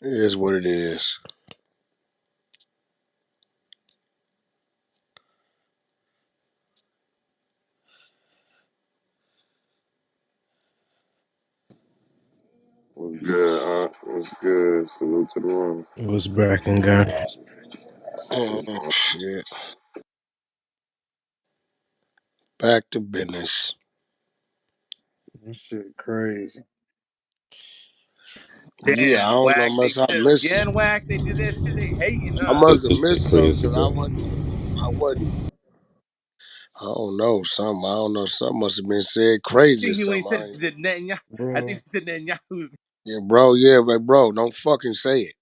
It is what it is. What's good, What's good? Salute to the room. It was back and gun. Shit. Back to business. This shit crazy. Yeah, I Damn, don't know Wack. They much. did I it missed. again, Wack. They did that shit. They hating, I huh? must have This shit missed something crazy, because I bro. wasn't. I wasn't. I don't know something. I don't know. Something must have been said I crazy or think he when he something. I said ain't, the Netanyahu. I think Bro, he said Netanyahu. yeah, bro. Yeah, but bro, don't fucking say it.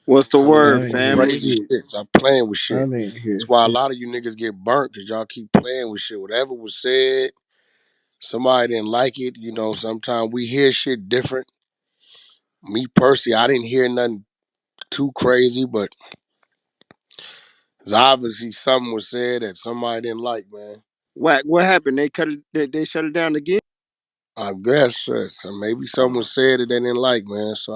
What's the I be I word, didn't doing hear family? crazy shit. shit. Stop playing with I shit. didn't hear That's why a shit. lot of you niggas get burnt because y'all keep playing with shit. Whatever was said, somebody didn't like it. You know, sometimes we hear shit different. Me personally, I didn't hear nothing too crazy, but it's obviously something was said that somebody didn't like, man. Whack, what happened? They cut it. They shut it down again. I guess so maybe something Oh, was said that they didn't like, man. So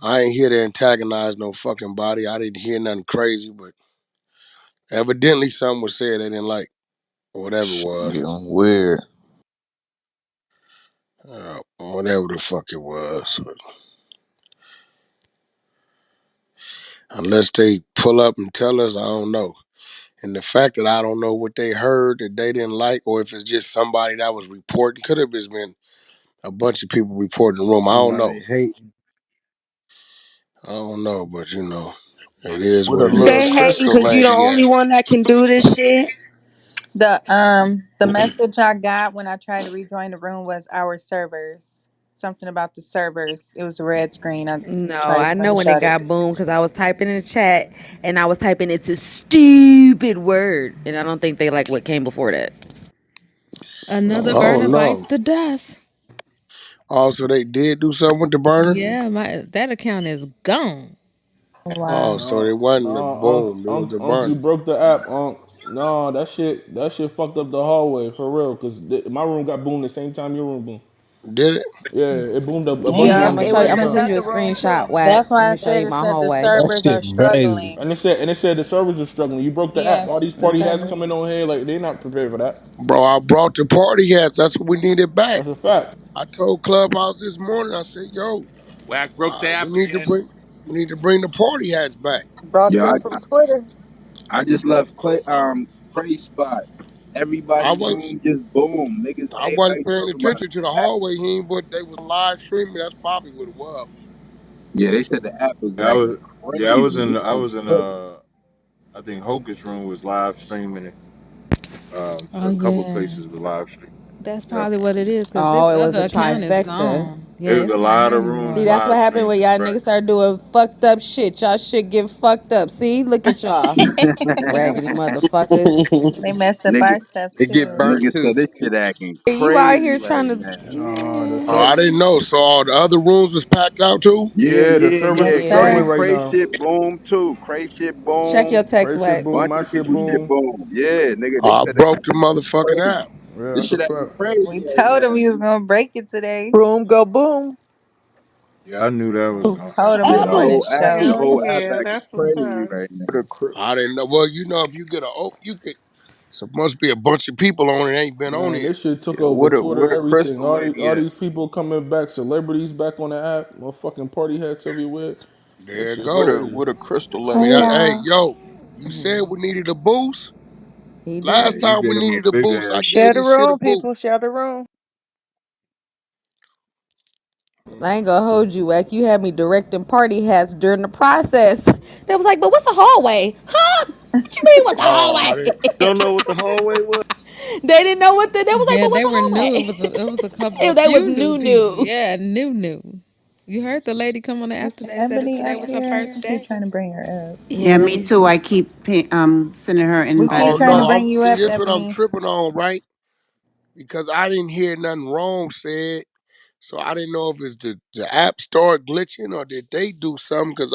I ain't here to antagonize no fucking body. I didn't hear nothing crazy, but evidently something was said they didn't like, or whatever it Shit was. getting weird. Whatever the fuck it was. Unless they pull up and tell us, I don't know. And the fact that I don't know what they heard that they didn't like, or if it's just somebody that was reporting, could have just been a bunch of people reporting the room. I don't Nah, know. they hating. I don't know, but you know, it is What what a it little They is. hating Crystal because you the lady only at? one that can do this shit. The message I got when I tried to rejoin the room was our servers. Something about the servers. It was a red screen. I No, tried to I know when it screenshot it. got boomed because I was typing in the chat and I was typing it's a stupid word, and I don't think they like what came before that. I Another burner don't bites know. the dust. Also, they did do something with the burner. Yeah, my that account is gone. Oh, Wow. so it No, wasn't the no, Unc, boom, it was Unc, the Unc, you burner. broke the app, Unc. No, that shit fucked up the hallway for real. Cause my room got boomed the same time your room boomed. Did it? Yeah, it boomed up a bunch of Yeah, I'm Damn. rooms gonna at It the show you. was I'm same gonna this time. send you a other room screenshot, too. Wack. That's Let why I me show said you it my said the hallway. That servers are shit crazy. struggling. And it said the servers are struggling. You broke the app. All Yes, these the party hats servers. coming on here like they not prepared for that. Bro, I brought the party hats. That's what we needed back. That's a fact. I told Clubhouse this morning, I said, yo, Wack broke the we app need to again. bring the party hats back. Brought Yeah, them from Twitter. I just left Cray spot. I Everybody was room just boom. Niggas, I everybody wasn't paying talking about attention to the hallway he but they was live streaming. That's probably what it was. yeah, they said the app was Yeah, acting I crazy. was in, I was tripping. I think Hocus room was live streaming it. Oh A couple yeah, places were live streaming. that's Yep. probably what it is. Cause Oh, this it was other a account is trifecta. gone. It Yeah, was it's a not lot here of rooms See, anymore. that's live what happened when streaming, y'all right? niggas start doing fucked up shit. Y'all shit get fucked up. See, look at y'all, raggedy motherfuckers. They messed up nigga, our stuff It get too. burnt nigga too. said this shit acting You out crazy here right trying to, now. Nah, Oh, I man. didn't know. So all the other rooms was packed out too? Yeah, yeah, the yeah, servers yeah. are Yes, Cray struggling sir. right Cray now. shit boom too. Cray shit Check boom. your text, Cray shit Wack. boom, Bunch my of shit people shit boom. boom. Yeah, nigga, they I said the broke app the is acting motherfucking crazy. app. Yeah, This that's a shit acting fact. crazy We right told them now, he was nigga. gonna break it today. Room go boom. Yeah, I knew that was We gonna told him happen. he Yeah, was the going Oh, to whole app, show. the hell whole app yeah. acting That's what's crazy up. right now. What a I didn't know. Well, you know, if you get you get so must be a bunch of people on it ain't been on man, here. this shit took Yeah, over where Twitter, the everything. crystal lady All at? these people coming back, celebrities back on the app, motherfucking party hats everywhere. That There it shit go. crazy. What a crystal I mean, lady Hey at? hey, y'all. yo, you said we needed a boost. He Yeah, Last did. you time we gave a needed a big boost, I ass Share gave the this shit a room, boost. people. Share the room. I ain't gonna hold you, Wack. You had me directing party hats during the process. They was like, but what's a hallway? Huh? What you mean what's a Oh, hallway? I didn't. Don't know what the hallway was. They didn't know what they was like, Yeah, but they what's a were new. hallway? It was a couple, a And they was few new new people. new. Yeah, new. You heard the lady come on the app Is today. Said that Ebony today up was her here? first I keep day. trying to bring her up. Yeah, Yeah, me too. I keep sending her We keep Oh invites. trying to no, bring I'm you see up, this what I'm Ebony. tripping on, right? Because I didn't hear nothing wrong said. So I didn't know if it's the app started glitching or did they do something because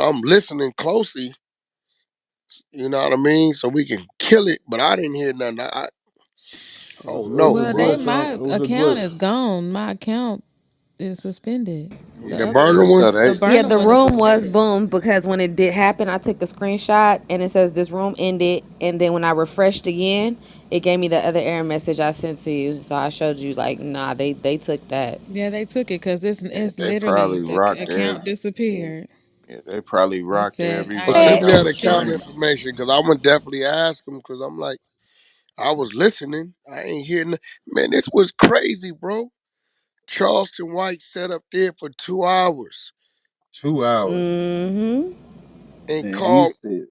I'm listening closely, you know what I mean? So we can kill it, but I didn't hear nothing. I It don't was a know, Well, bro. glitch, huh? my It was a account glitch. is gone. My account. It's suspended. The The other burner one. So the they Yeah, burner the one is room was suspended. boomed because when it did happen, I took a screenshot and it says this room ended. And then when I refreshed again, it gave me the other error message I sent to you. So I showed you like, nah, they took that. Yeah, they took it because Yeah, it's they literally probably the rocked account every. disappeared. Yeah, they probably It rocked said Well, I everybody send Hey, me X that out the account room. suspended. information because I'm gonna definitely ask him because I'm like, I was listening. I ain't hearing. Man, this was crazy, bro. Charleston White sat up there for 2 hours 2 hours. mm-hmm. and And he called. said,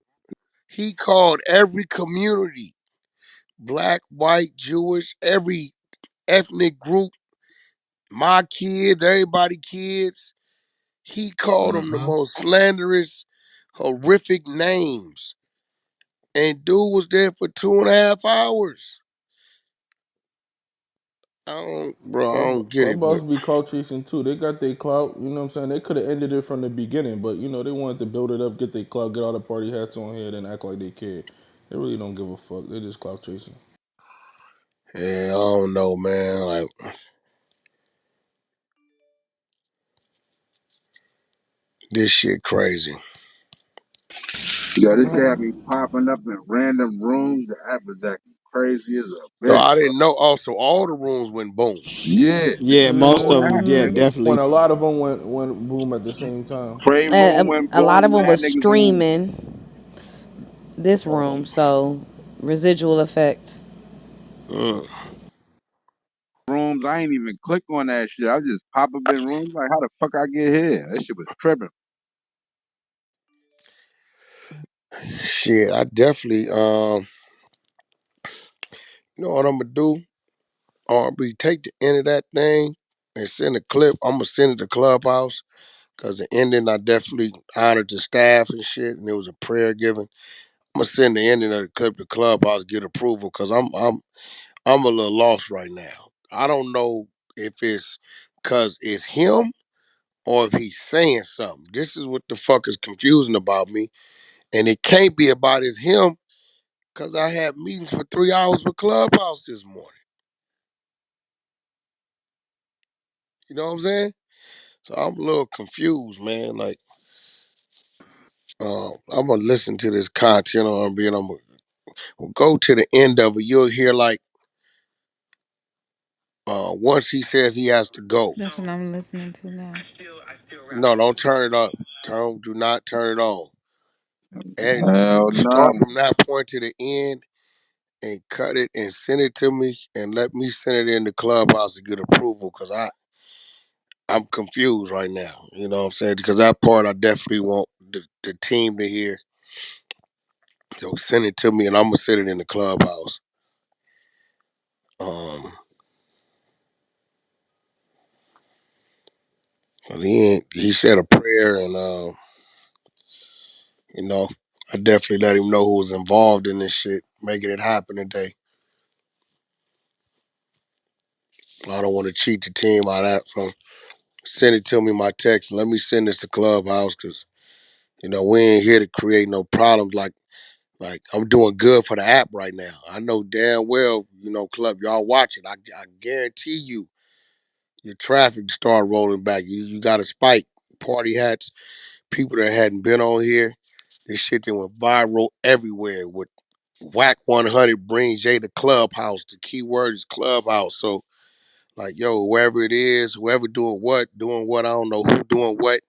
He called every community, black, white, Jewish, every ethnic group, my kids, everybody kids. He called them the uh-huh. most slanderous, horrific names. And dude was there for 2.5 hours. I don't get it, but Clubhouse be clout chasing too. They got their clout. You know what I'm saying? They could have ended it from the beginning, but you know they wanted to build it up, get their clout, get all the party hats on here, then act like they care. They really don't give a fuck. They just clout chasing. yeah, I don't know, man. Like this shit crazy. Yo, this shit had me popping up in random rooms. The app is acting crazy as a No, bitch, I bro. didn't know. Also, all the rooms went boom. Yeah, this yeah, is the most whole of app, them, yeah, nigga. When definitely. a lot of them went boom at the same time. Frame room went A lot boom, of them mad was niggas on. streaming this room, so residual effect. Mm. Rooms, I ain't even click on that shit. I just pop up in rooms like, how the fuck I get here? That shit was tripping. Shit, I definitely you know what I'm gonna do? RB, take the end of that thing and send a clip. I'm gonna send it to Clubhouse because the ending I definitely honored the staff and shit, and there was a prayer given. I'm gonna send the ending of the clip to Clubhouse, get approval because I'm a little lost right now. I don't know if it's because it's him or if he's saying something. This is what the fuck is confusing about me, and it can't be about it's him because I had meetings for 3 hours with Clubhouse this morning. You know what I'm saying? So I'm a little confused, man. Like, I'm gonna listen to this content on R&B, and I'm gonna we'll go to the end of it. You'll hear like once he says he has to go. That's what I'm listening to now. No, don't turn it up. Do not turn it on. And Hell you no. start from that point to the end and cut it and send it to me and let me send it in the Clubhouse to get approval because I'm confused right now. You know what I'm saying? Because that part I definitely want the team to hear. So send it to me and I'm gonna send it in the Clubhouse. Um, 'Cause he said a prayer and you know, I definitely let him know who was involved in this shit, making it happen today. I don't want to cheat the team out of that. So send it to me my text. Let me send this to Clubhouse because we ain't here to create no problems. Like I'm doing good for the app right now. I know damn well, Club, y'all watching. I guarantee you, your traffic start rolling back. You got a spike. Party hats, people that hadn't been on here. This shit that went viral everywhere with Wack 100 brings Jay to Clubhouse. The key word is Clubhouse. So, like, yo, wherever it is, whoever doing what, I don't know who doing what,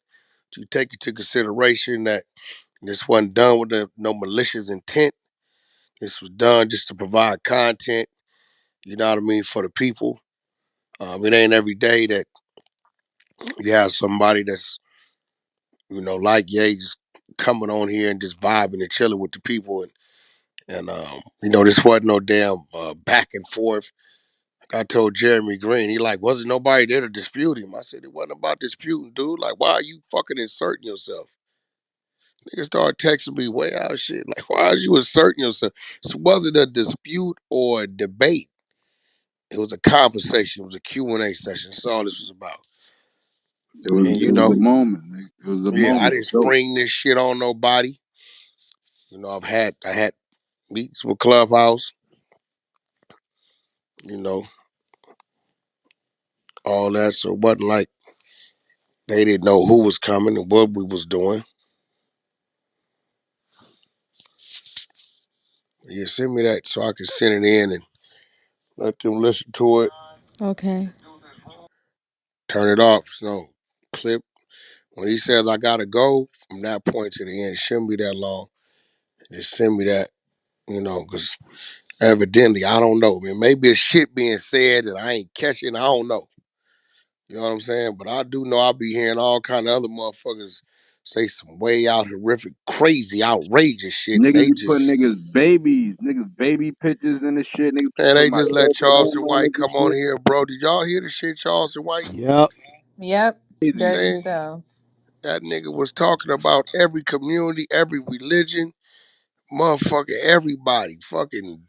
you take into consideration that this wasn't done with no malicious intent. This was done just to provide content, you know what I mean, for the people. It ain't every day that you have somebody that's, like Ye, just coming on here and just vibing and chilling with the people. And this wasn't no damn back and forth. Like I told Jeremy Green, he like, wasn't nobody there to dispute him. I said, it wasn't about disputing, dude. Like, why are you fucking inserting yourself? Niggas started texting me way out shit. Like, why are you inserting yourself? This wasn't a dispute or a debate. It was a conversation. It was a Q&A session. That's all this was about. It was And, it was a moment, nigga. It was a yeah, I moment. didn't So, spring this shit on nobody. I had meets with Clubhouse, you know, all that. So it wasn't like They didn't know who was coming and what we was doing. You send me that so I can send it in and let them listen to it. Okay. Turn it off. No clip. When he says I gotta go from that point to the end, it shouldn't be that long. Just send me that, because evidently I don't know, man. Maybe it's shit being said that I ain't catching. I don't know. You know what I'm saying? But I do know I'll be hearing all kind of other motherfuckers say some way out horrific, crazy, outrageous shit, and Niggas they be putting just niggas baby pictures in the shit. Niggas man, talking they about just let Charleston Alabama White nigga come on shit. here, bro. Did y'all hear the shit Charleston White Yep. Yep. Crazy. Dirty saying? South. That nigga was talking about every community, every religion, motherfucking everybody. Fucking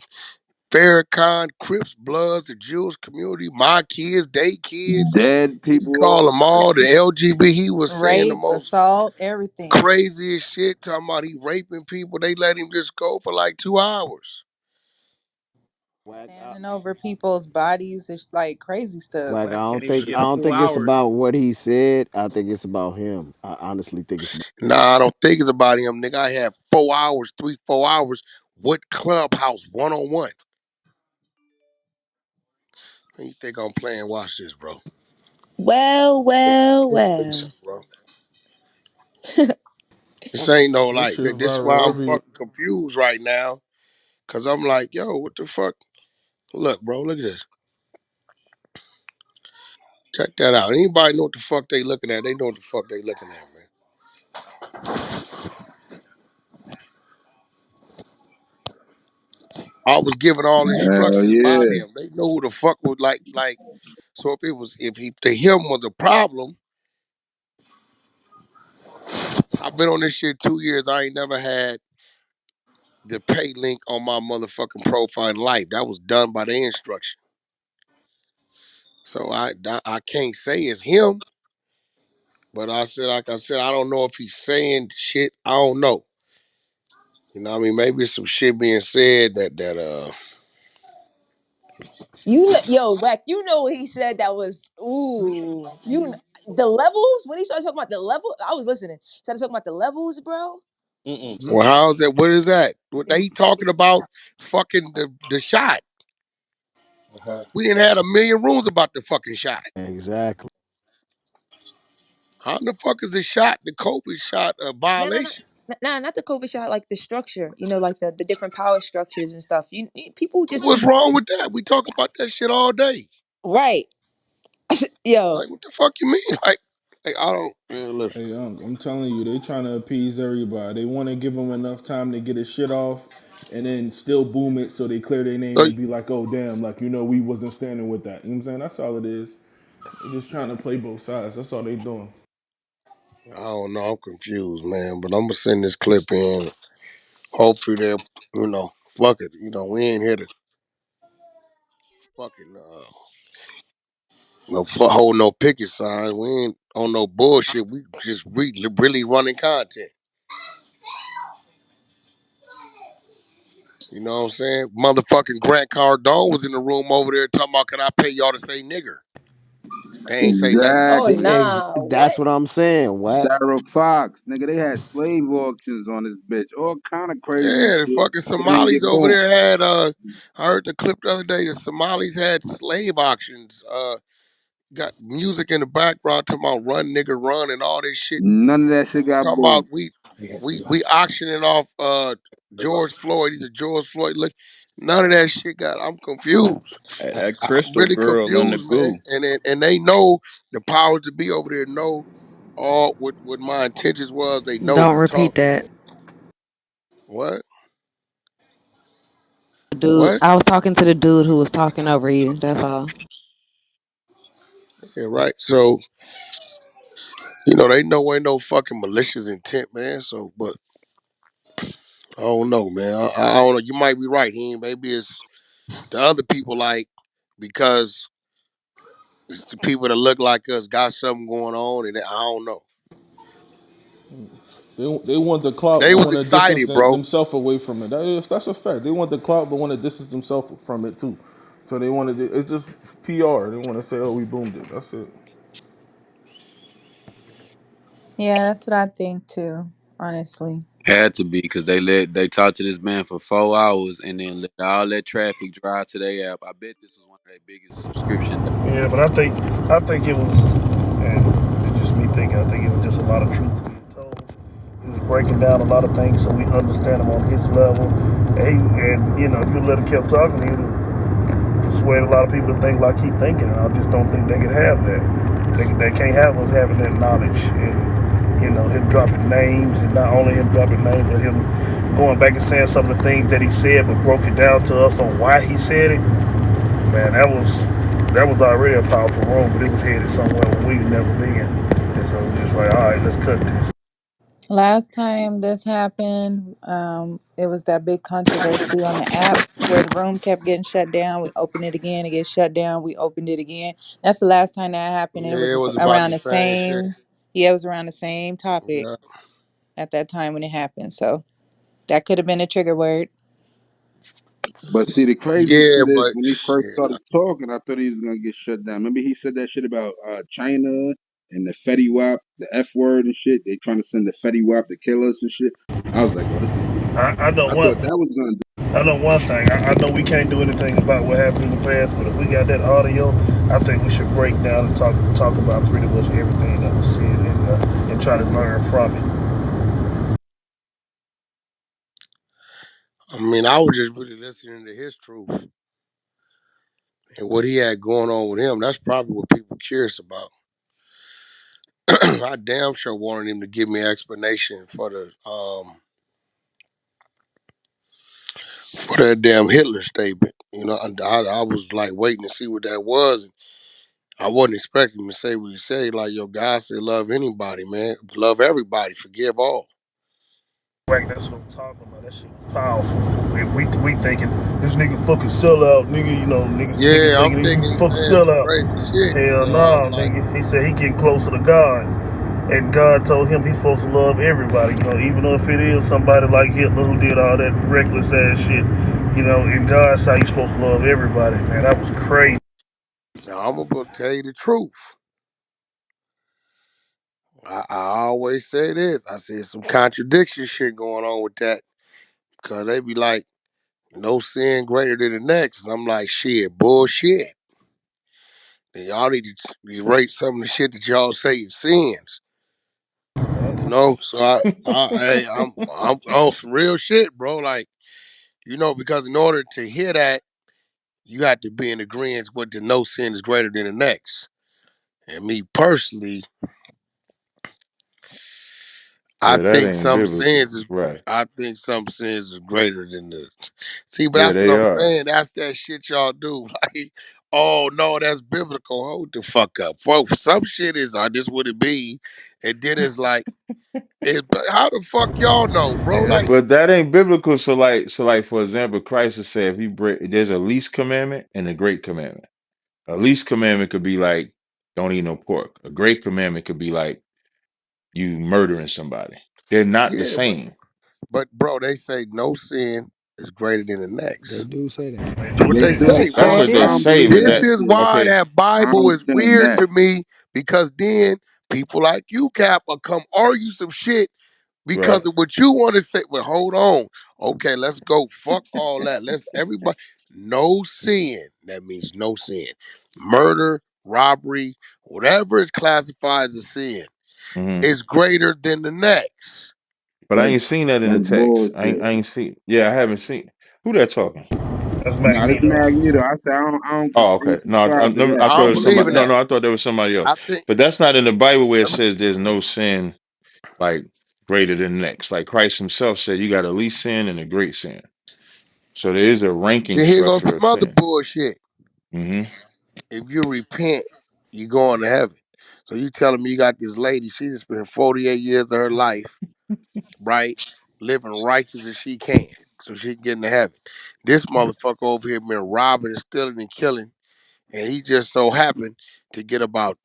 Farrakhan, Crips, Bloods, the Jewish community, my kids, they kids. Dead He people, called all them all the LGBT. He was saying the Rape, most assault, everything. craziest shit, talking about he raping people. They let him just go for like 2 hours. Whack. Standing over people's bodies. It's like crazy stuff. Like Wack can't even I get don't 4 think it's hours. about what he said. I think it's about him. I honestly think it's about. Nah, I don't think it's about him, nigga. I had 4 hours, 4 hours with Clubhouse one on one. You think I'm playing? Watch this, bro. Well, well, Listen, well. bro. This ain't no This like. shit This is why viral I'm everywhere. fucking confused right now. Cause I'm like, yo, what the fuck? Look, bro, look at this. Check that out. Anybody know what the fuck they looking at? They know what the fuck they looking at, man. I was giving all hell instructions by yeah. them. They know who the fuck was like. So if it was if he to him was a problem, I've been on this shit 2 years. I ain't never had the pay link on my motherfucking profile in life. That was done by the instruction. So I can't say it's him, but I said like I said, I don't know if he's saying shit. I don't know. You know what I mean? Maybe it's some shit being said that. You know, yo, Wack, you know what he said that was ooh. The levels when he started talking about the level, I was listening. He started talking about the levels, bro. Well, how's that? What is that? What they talking about? Fucking the shot. We didn't have a million rules about the fucking shot. Exactly. How the fuck is the shot, the COVID shot, a No, no, violation? no, nah, not the COVID shot, like the structure. You know, like the different power structures and stuff. People just What's be wrong with that? We talk about that shit all day. right, yo. Like, what the fuck you mean? Like I don't. Man, listen. Hey, I'm telling you, they trying to appease everybody. They want to give them enough time to get his shit off, and then still boom it so they clear their name So, and be like, oh damn, like we wasn't standing with that. You know what I'm saying? That's all it is. They just trying to play both sides. That's all they doing. I don't know. I'm confused, man. But I'm gonna send this clip in. Hopefully they'll, fuck it. We ain't here to fucking hold no picket signs. We ain't on no bullshit. We just really running content. You know what I'm saying? Motherfucking Grant Cardone was in the room over there talking about, can I pay y'all to say nigger? They ain't say nothing. Oh Exactly. nah, That's what? what I'm saying. Whack. Sarah Fox, nigga, they had slave auctions on this bitch. All kind of crazy Yeah, the shit. fucking They didn't Somalis get over caught. there had I heard the clip the other day, the Somalis had slave auctions, got music in the background talking about run nigga run and all this shit. None of that shit got Talking about moved. we auctioning off George Floyd. He's a George Floyd. Look, none of that shit got. I'm confused. That I'm crystal really girl in the confused, man. goo. And they know the powers to be over there know all what my intentions was. They know Don't we repeat talking. that. What? Dude, What? I was talking to the dude who was talking over you. That's all. Yeah, right. So they know ain't no fucking malicious intent, man. So, but I don't know, man. I don't know. You might be right. Maybe it's the other people like because it's the people that look like us got something going on, and I don't know. They want the clout, They but was want to distance excited, bro. themselves away from it. That's a fact. They want the clout, but want to distance themselves from it too. So they want to. It's just PR. They want to say, "Oh, we boomed it." That's it. Yeah, that's what I think too, honestly. Had to be because they talked to this man for 4 hours and then let all that traffic drive to their app. I bet this was one of their biggest subscription. Yeah, but I think it was, and it's just me thinking. I think it was just a lot of truth being told. He was breaking down a lot of things so we understand him on his level. And you know, if you let him keep talking, he would persuade a lot of people to think like he thinking. And I just don't think they could have that. They can't have us having that knowledge. And you know, him dropping names, and not only him dropping names, but him going back and saying some of the things that he said, but broke it down to us on why he said it. Man, that was already a powerful room, but it was headed somewhere where we've never been. And so we're just like, all right, let's cut this. Last time this happened, it was that big controversy on the app where the room kept getting shut down. We opened it again, it gets shut down. We opened it again. That's the last time that happened, and it Yeah, was it was about around the the same shit. same. Yeah, it was around the same topic Yeah. at that time when it happened. So that could have been a trigger word. But see, the crazy Yeah, shit is but when he first shit. started talking, I thought he was gonna get shut down. Remember he said that shit about China and the Fetty Wap, the F word and shit. They trying to send the Fetty Wap to kill us and shit. I was like, oh, this nigga. I know I one. thought that was gonna I know one thing. I know we can't do anything about what happened in the past, but if we got that audio, I think we should break down and talk about pretty much everything that was said and try to learn from it. I mean, I was just really listening to his truth and what he had going on with him. That's probably what people curious about. I damn sure wanted him to give me an explanation for that damn Hitler statement. You know, I was like waiting to see what that was. I wasn't expecting him to say what he said. Like, yo, God said, love anybody, man. Love everybody. Forgive all. Right, that's what I'm talking about. That shit was powerful. We thinking this nigga fucking sellout, nigga. You know, niggas Yeah, I'm thinking he thinking he's fucking saying some sellout. crazy shit. Hell So I was no, like, nigga. He said he getting closer to God. And God told him he's supposed to love everybody, you know, even if it is somebody like Hitler who did all that reckless ass shit, you know, and God said he's supposed to love everybody, man. That was crazy. now I'm gonna tell you the truth. I always say this. I see some contradiction shit going on with that. Cause they be like, no sin greater than the next. And I'm like, shit, bullshit. And y'all need to erase some of the shit that y'all say is sins. You know? So I'm on some real shit, bro. Like, you know, because in order to hear that, you have to be in agreement with the no sin is greater than the next. And me personally, I Yeah, that think ain't some biblical. sins is Right. I think some sins is greater than the see, but Yeah, that's what they I'm are. saying. That's that shit y'all do. Like, oh no, that's biblical. Hold the fuck up. Folks, some shit is this would it be? And then it's like but how the fuck y'all know, bro? Like, But that ain't biblical. So like for example, Christ has said if you break there's a least commandment and a great commandment. A least commandment could be like don't eat no pork. A great commandment could be like you murdering somebody. They're not the yeah, same. but bro, they say no sin is greater than the They next. do say that. They That's do what They they say do. that. say, That's bro. what I they This don't say, believe but this that that is shit. why okay. that I Bible don't is stand on weird that. to me because then people like you, Cap, will come argue some shit Right. because of what you want to say. Well, hold on. Okay, let's go. Fuck all that. Let's everybody. No sin. That means no sin. Murder, robbery, whatever is classified as a sin Hmm. is greater than the next. But I That's ain't seen that in the that's text. I bullshit. ain't, I ain't seen. Yeah, I haven't seen. Who that talking? That's Nah, this Magneto. Magneto. I said I don't Oh, okay. ain't No, subscribed to that. I I thought it don't was believe somebody. in No, that. no, I thought there was somebody else. I think. But that's not in the Bible where it says there's no sin like greater than the next. Like Christ Himself said, you got a least sin and a great sin. So there is a ranking Then here goes structure of some other sin. bullshit. Hmm. If you repent, you going to heaven. So you telling me you got this lady, she just spent 48 years of her life, right? Living righteous as she can. So she can get into heaven. This motherfucker over here been robbing and stealing and killing. And he just so happened to get about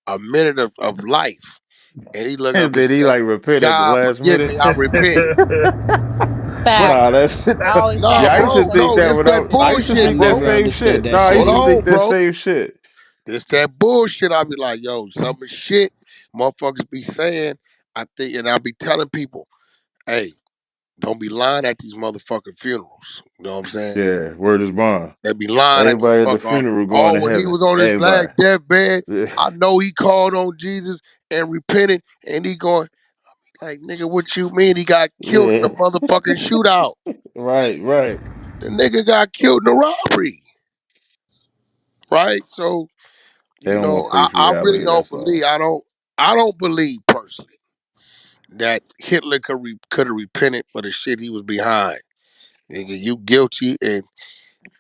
a minute of life. And he look up and Did he say, like repent at the God last forgive minute? me, I repent. Nah, Facts. that's I always Nah, thought yeah. I that used was to bro, think some no, that this when that I used to I bullshit, think that bro. never same understood shit. that Nah, I shit Hold used to either. think on, that bro. same shit. This that bullshit. I be like, yo, some shit motherfuckers be saying. I think, and I'll be telling people, hey, don't be lying at these motherfucking funerals. You know what I'm saying? Yeah, word is bond. They be lying at these Everybody at the fucking. funeral going Oh, to when he heaven. was on his last Everybody. deathbed, Yeah. I know he called on Jesus and repented, and he going like, nigga, what you mean? He got killed in a Yeah. motherfucking shootout. Right, right. The nigga got killed in a robbery, right? So They you don't want know, to face I really reality, don't that's believe. all. I don't believe personally that Hitler could have repented for the shit he was behind. Nigga, you guilty,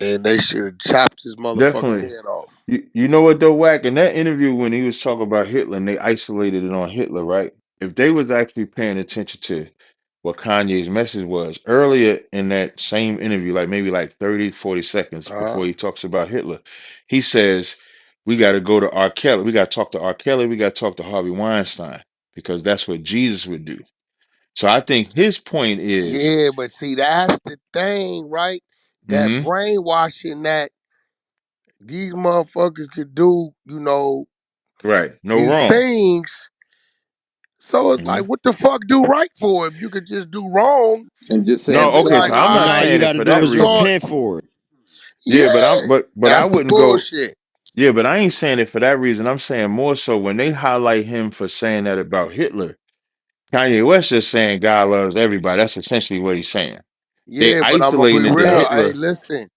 and they should have chopped his motherfucking Definitely. head off. You know what though, Wack? In that interview when he was talking about Hitler and they isolated it on Hitler, right? If they was actually paying attention to what Kanye's message was earlier in that same interview, like maybe like 30, 40 seconds Uh-huh. before he talks about Hitler, he says, we got to go to R. Kelly. We got to talk to R. Kelly. We got to talk to Harvey Weinstein because that's what Jesus would do. So I think his point is, Yeah, but see, that's the thing, right? That hmm brainwashing that these motherfuckers could do, right, no these wrong. things. So it's Hmm like, what the fuck do right for if you could just do wrong And just say No, and I'm be okay, so like, sorry. I'm all not Nah, right, you saying it got to for do I'm that is reason. sorry. repent for it. Yeah, But I that's the wouldn't go. bullshit. Yeah, but I ain't saying it for that reason. I'm saying more so when they highlight him for saying that about Hitler, Kanye West just saying God loves everybody. That's essentially what he's saying. They Yeah, but I'm gonna be isolating it to real. Hey, Hitler. listen,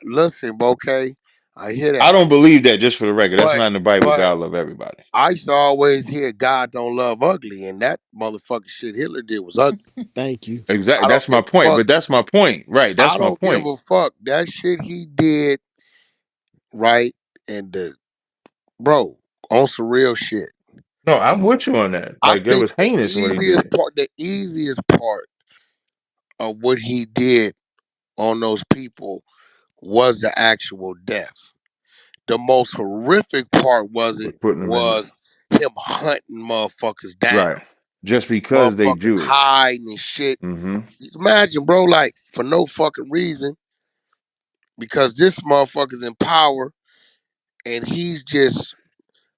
listen, okay, I hear I that, don't believe that just for the record. That's but not in the Bible. but God love everybody. I used to always hear God don't love ugly, and that motherfucking shit Hitler did was ugly. Thank you. Exactly. I don't That's my give a point. fuck. But that's my point. Right. I That's my don't give point. a fuck. That shit he did, right, and the bro on some real shit. No, I'm with you on that. I Like it think was heinous what he did. the easiest part of what he did on those people was the actual death. The most horrific part Was putting them in the was him hunting motherfuckers down, right. Just because they motherfuckers Jewish. hiding and shit. Hmm Imagine, bro, like for no fucking reason, because this motherfucker's in power and he's just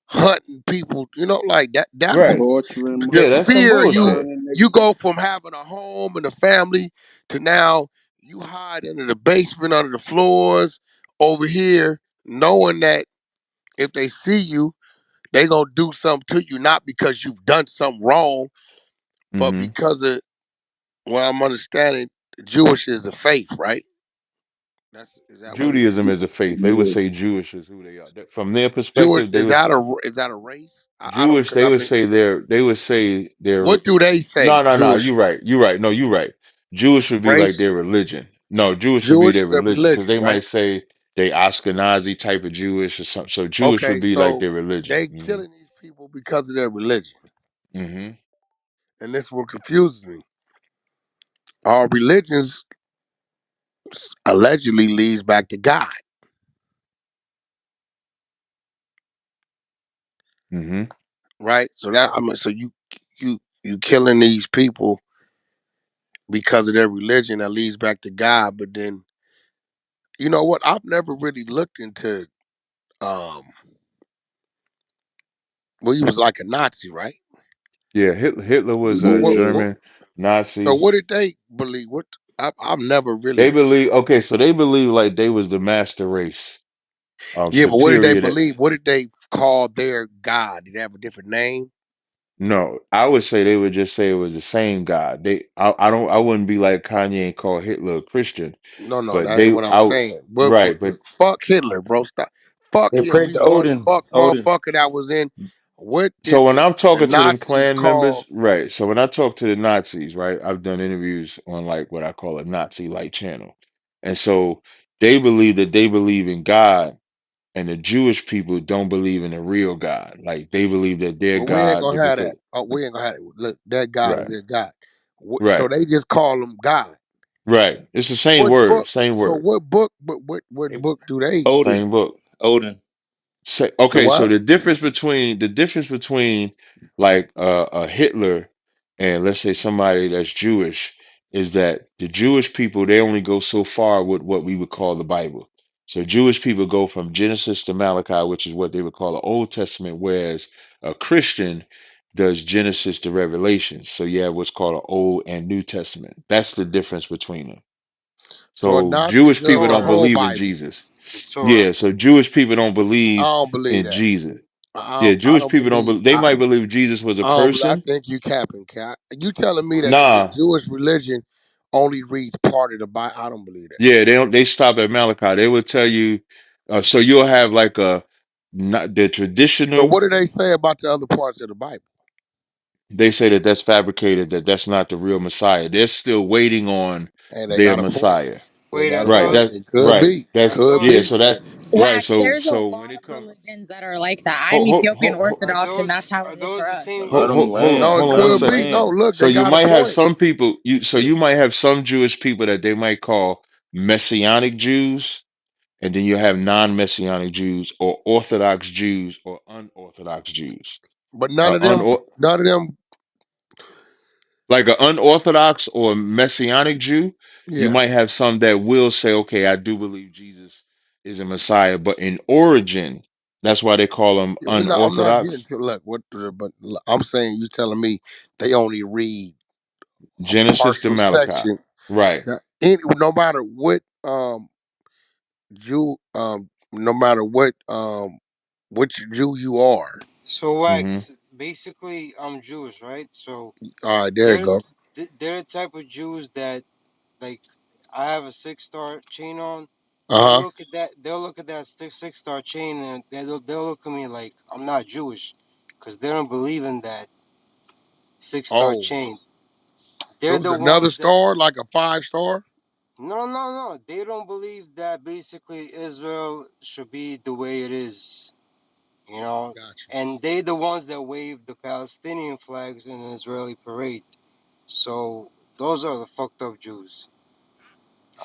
hunting people. You know, like that. That's Right. Torturing the Yeah, that's some fear. motherfuckers, bullshit. burning You niggas. go from having a home and a family to now you hide under the basement, under the floors, over here, knowing that if they see you, they gonna do something to you, not because you've done something wrong, but Hmm because of what I'm understanding, Jewish is a faith, right? Is that what it is? Judaism is a faith. They would Yeah. say Jewish is who they are. From their Jewish perspective, they would is that a race? I don't Jewish. because They I've would been. say they're. What do they say? No, no, no. Jewish You're right. You're right. No, you're right. Jewish would be like race. their religion. No, Jewish would be Jewish their is a religion because religion, they right? might say they Ashkenazi type of Jewish or something. So Jewish would Okay, be like so their religion. they killing these people because of their religion, Hmm and this is what confuses me. Our religions allegedly leads back to God, hmm right? So that I mean, so you killing these people because of their religion that leads back to God, but then you know what? I've never really looked into. Um, well, he was like a Nazi, right? Yeah, Hitler was What, a what, Yeah. what, German so Nazi. what did they believe? What I've never They really. believe okay, so they believe like they was the master race, Yeah, but what did they superior to. believe? What did they call their God? Did they have a different name? No, I would say they would just say it was the same God. I don't, I wouldn't be like Kanye and call Hitler a Christian, No, no, but that ain't they, what I'm I, saying. right, but Fuck Hitler, bro. Stop. Fuck They him. prayed He's to one Odin. fuck Odin. motherfucker that was in. What so did when I'm the talking to them Nazis clan members, call? right, so when I talk to the Nazis, right, I've done interviews on like what I call a Nazi light channel, and so they believe in God, and the Jewish people don't believe in a real God, like they believe that their Well, we ain't God, gonna if have it's that. a Oh, we ain't gonna have it. Look, that God is right, their God. So right, they just call him God. right, it's the same What word, book? same So word, what book? What They, book do they? Odin. same book. Odin. Say, The okay, so what? the difference between like a Hitler and let's say somebody that's Jewish is that the Jewish people they only go so far with what we would call the Bible. So Jewish people go from Genesis to Malachi, which is what they would call the Old Testament, whereas a Christian does Genesis to Revelation. So you have what's called an Old and New Testament. That's the difference between them. So So not Jewish people just the don't Torah. whole believe in Bible. Jesus. It's Torah. Yeah, so Jewish people don't I believe don't believe in that. Jesus. I Yeah, don't, I Jewish don't people don't. believe. They might believe Jesus was a I person. think you capping, Cap. You telling me that the Nah, Jewish religion only reads part of the Bible? I don't believe that. yeah, they don't. They stop at Malachi. They will tell you. So you'll have like a not the So what traditional. do they say about the other parts of the Bible? They say that that's fabricated. That that's not the real Messiah. They're still waiting on And they their got a point. Messiah. They Wait, got I a Right. thought, point. That's It could right. be. I That's Could thought, yeah. be. So that right. Whack, So there's a so when lot it of comes, religions that are like that. I'm hold, Ethiopian are Orthodox, and that's those how are it is for those the us. same? Let them No, land. it hold on Let one could them be. second. No, land. look, So they you got a might have point. some people. So Shit. you might have some Jewish people that they might call Messianic Jews, and then you have non-Messianic Jews or Orthodox Jews or unorthodox Jews. But Uh, none of them, like an unorthodox or messianic Jew, you yeah. might have some that will say, okay, I do believe Jesus is a Messiah, but in origin, that's why they call them Yeah, I'm not getting unorthodox. to look but look, I'm saying you telling me they only read a Genesis to partial Malachi. section. Right. No matter what Jew no matter what which Jew you are. So Hmm. Wax, basically, I'm Jewish, right? So All right, there you they're go. they're the type of Jews that, like, I have a 6 star chain on. They'll Uh huh. look at that. They'll look at that 6 star chain, and they'll look at me like I'm not Jewish, because they don't believe in that 6 star Oh, chain. it They're was the another ones that, star, like a 5 star. no. They don't believe that basically Israel should be the way it is, you know. Gotcha. And they the ones that wave the Palestinian flags in an Israeli parade. So those are the fucked up Jews.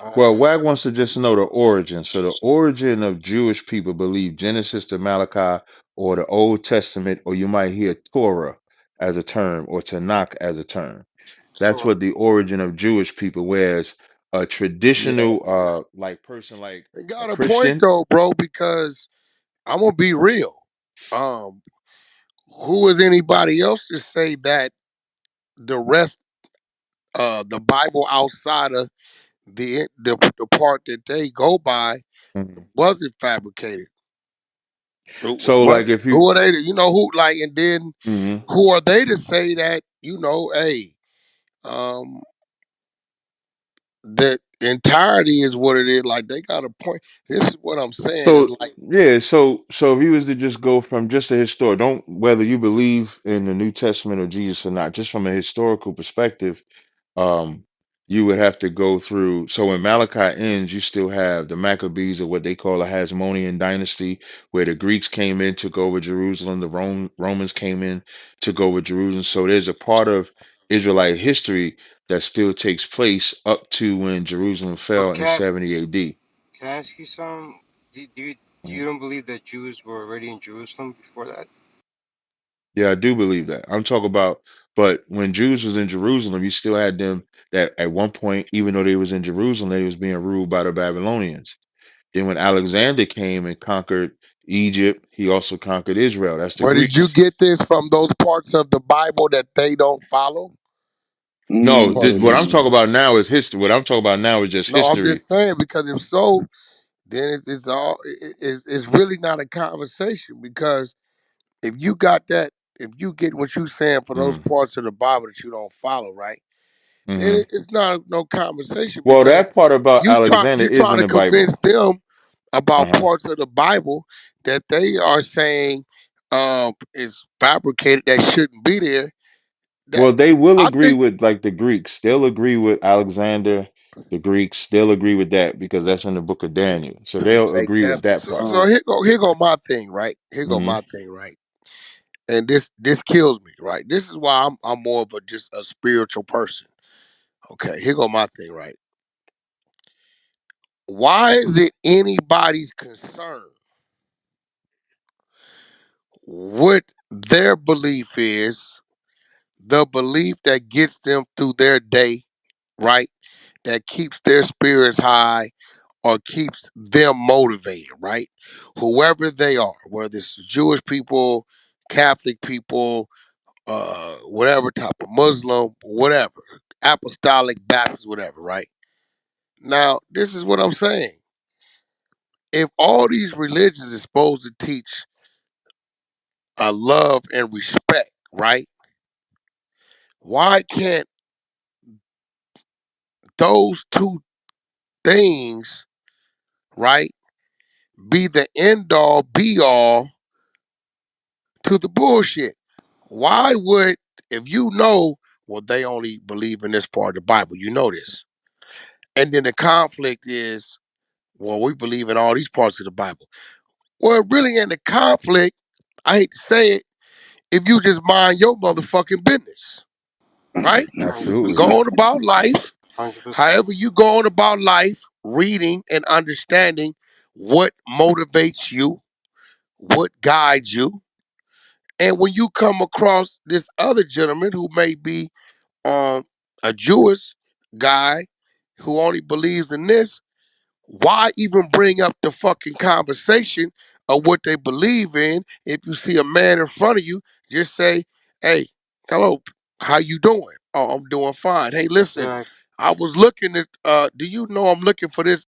Uh, Well, Wag wants to just know the origin. So the origin of Jewish people believe Genesis to Malachi or the Old Testament, or you might hear Torah as a term or Tanakh as a term. That's Torah. what the origin of Jewish people. Whereas a Yeah, traditional like person like they a got a point Christian, though, bro. Because I'm gonna be real. Um, who is anybody else to say that the rest, the Bible outside of the part that they go by mhm. wasn't fabricated? So like if you Who are they? You know who? Like, and then mhm. who are they to say that? Hey, um, that entirety is what it is. Like they got a point. This is what I'm saying. Is So like, yeah, so if you was to just go from just a historic, don't whether you believe in the New Testament or Jesus or not, just from a historical perspective, um, you would have to go through. So when Malachi ends, you still have the Maccabees, or what they call a Hasmonean dynasty, where the Greeks came in, took over Jerusalem, the Romans came in, took over Jerusalem. So there's a part of Israelite history that still takes place up to when Jerusalem fell But in Cap, 70 AD. can I ask you something? Do you don't believe that Jews were already in Jerusalem before that? Yeah, I do believe that. I'm talking about, but when Jews was in Jerusalem, you still had them that at one point, even though they was in Jerusalem, they was being ruled by the Babylonians. Then when Alexander came and conquered Egypt, he also conquered Israel. That's the but did you Greeks. get this from those parts of the Bible that they don't follow? No, Or what I'm talking Mm. about now is history. What I'm talking about now is just no, I'm history. just saying because if so, then it's really not a conversation because if you got that, if you get what you're saying for those Mm, parts of the Bible that you don't follow, right? Then hmm it's not no conversation Well, because that part about Alexander you is trying in to the Bible. convince them about Uh-huh. parts of the Bible that they are saying is fabricated that shouldn't be there. That Well, they will I agree think. with like the Greeks. They'll agree with Alexander, the Greeks. They'll agree with that because that's in the book of Daniel. So they'll Hey, agree with Captain. that So, part. so here go my thing, right? Here go Hmm. my thing, right? And this kills me, right? This is why I'm more of a just a spiritual person. Okay, here go my thing, right? Why is it anybody's concern what their belief is, the belief that gets them through their day, right? That keeps their spirits high or keeps them motivated, right? Whoever they are, whether it's Jewish people, Catholic people, whatever type of Muslim, whatever, apostolic, Baptist, whatever, right? Now, this is what I'm saying. If all these religions are supposed to teach love and respect, right? Why can't those two things, right, be the end all be all to the bullshit? Why would, if you know, well, they only believe in this part of the Bible, you know this. And then the conflict is, well, we believe in all these parts of the Bible. Well, really in the conflict, I hate to say it, if you just mind your motherfucking business, right? Absolutely. Go 100%. on about life, 100%. however you go on about life, reading and understanding what motivates you, what guides you. And when you come across this other gentleman who may be a Jewish guy who only believes in this, why even bring up the fucking conversation of what they believe in? If you see a man in front of you, just say, "Hey, hello, how you doing?" "Oh, I'm doing fine." "Hey, listen, Exactly. I was looking at. Do you know I'm looking for this